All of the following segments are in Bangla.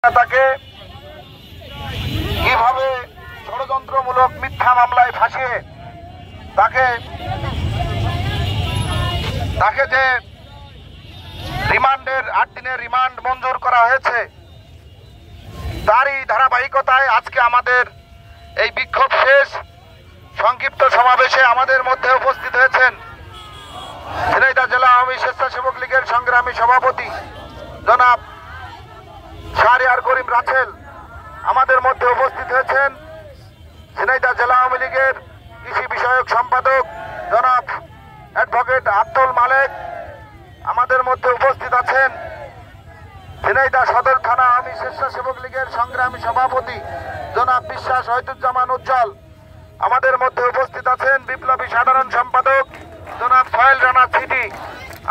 তাকে কিভাবে ষড়যন্ত্রমূলক মিথ্যা মামলায় ফাঁসিয়ে তাকে যে রিমান্ডের 8 দিনের রিমান্ড মঞ্জুর করা হয়েছে, তারই ধারাবাহিকতায় আজকে আমাদের এই বিক্ষোভ শেষ সংক্ষিপ্ত সমাবেশে আমাদের মধ্যে উপস্থিত হয়েছেন ঝিনাইদহ জেলা আওয়ামী স্বেচ্ছাসেবক লীগের সংগ্রামী সভাপতি জনাব শাহরিয়ার করিম রাছেল। আমাদের মধ্যে উপস্থিত হয়েছেন ঝিনাইদহ জেলা আওয়ামী লীগের কৃষি বিষয়ক সম্পাদক জনাব অ্যাডভোকেট আব্দুল মালেক। আমাদের মধ্যে উপস্থিত আছেন ঝিনাইদহ সদর থানা আওয়ামী স্বেচ্ছাসেবক লীগের সংগ্রামী সভাপতি জনাব বিশ্বাস ওয়াহিদুজ্জামান উজ্জ্বল। আমাদের মধ্যে উপস্থিত আছেন বিপ্লবী সাধারণ সম্পাদক জনাব সোহেল রানা সিটি।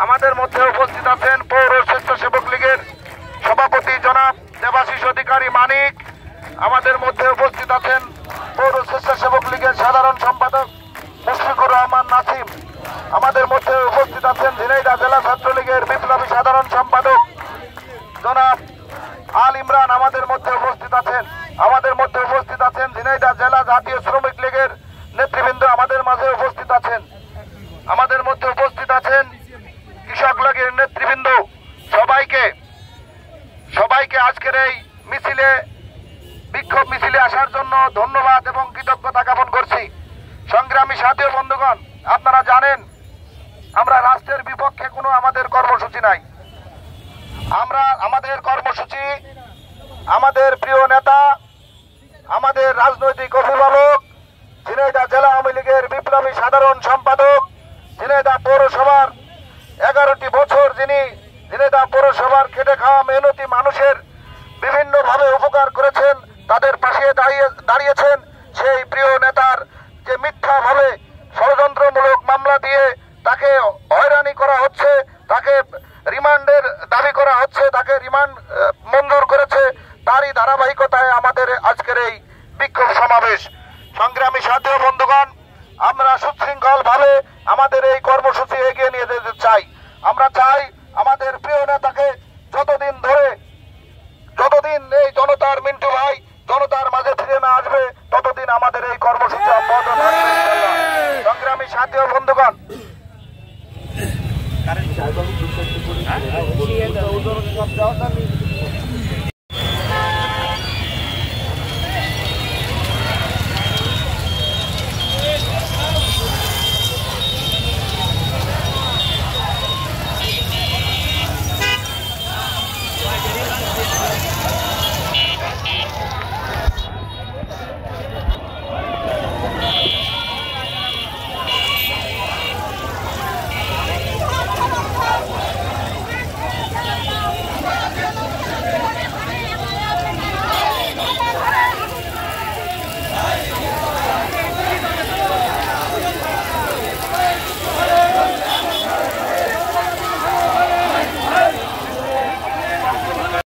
আমাদের মধ্যে উপস্থিত আছেন পৌর স্বেচ্ছাসেবক লীগের সভাপতি জনাব দেবাশিস অধিকারী মানিক। আমাদের মধ্যে উপস্থিত আছেন পৌর স্বেচ্ছাসেবক লীগের সাধারণ সম্পাদক মুশফিকুর রহমান নাসিম। আমাদের মধ্যে উপস্থিত আছেন ঝিনাইদহ জেলা ছাত্রলীগের বিপ্লবী সাধারণ সম্পাদক জনাব আল ইমরান। আমাদের মধ্যে উপস্থিত আছেন ঝিনাইদহ জেলা জাতীয় শ্রমিক লীগের নেতৃবৃন্দ আমাদের মাঝে উপস্থিত আছেন। আমাদের মধ্যে উপস্থিত আছেন কৃষক লীগের নেতৃবৃন্দ। সবাইকে আজকের এই বিক্ষোভ মিছিলে আসার জন্য ধন্যবাদ এবং কৃতজ্ঞতা জ্ঞাপন করছি। সংগ্রামী সাথী ও বন্ধুগণ, আপনারা জানেন আমরা রাষ্ট্রের বিপক্ষে কোনো আমাদের কর্মসূচি নাই। আমাদের কর্মসূচি আমাদের প্রিয় নেতা, আমাদের রাজনৈতিক অভিভাবক, ঝিনাইদহ জেলা আওয়ামী লীগের বিপ্লবী সাধারণ সম্পাদক, ঝিনাইদহ পৌরসভার 11টি বছর যিনি ঝিনাইদহ পৌরসভার খেটে খাওয়া মেহনতি মানুষের বিভিন্নভাবে উপকার করেছেন, তাদের পাশে দাঁড়িয়েছেন সেই প্রিয় নেতার যে মিথ্যাভাবে ষড়যন্ত্রমূলক মামলা দিয়ে তাকে হয়রানি করা হচ্ছে, তাকে রিমান্ডের দাবি করা হচ্ছে, তাকে রিমান্ড মঞ্জুর করেছে, তারই ধারাবাহিকতায় আমাদের আজকের এই বিক্ষোভ সমাবেশ। সংগ্রামী সাথী ও বন্ধুগণ, আমরা সুশৃঙ্খলভাবে আমাদের এই কর্মসূচি এগিয়ে নিয়ে যেতে চাই। আমরা চাই আমাদের প্রিয় নেতাকে যতদিন এই জনতার মিন্টু ভাই জনতার মাঝে ফিরে না আসবে ততদিন আমাদের এই কর্মসূচি অব্যাহত থাকবে। সংগ্রামী সাথী ও বন্ধুগণ,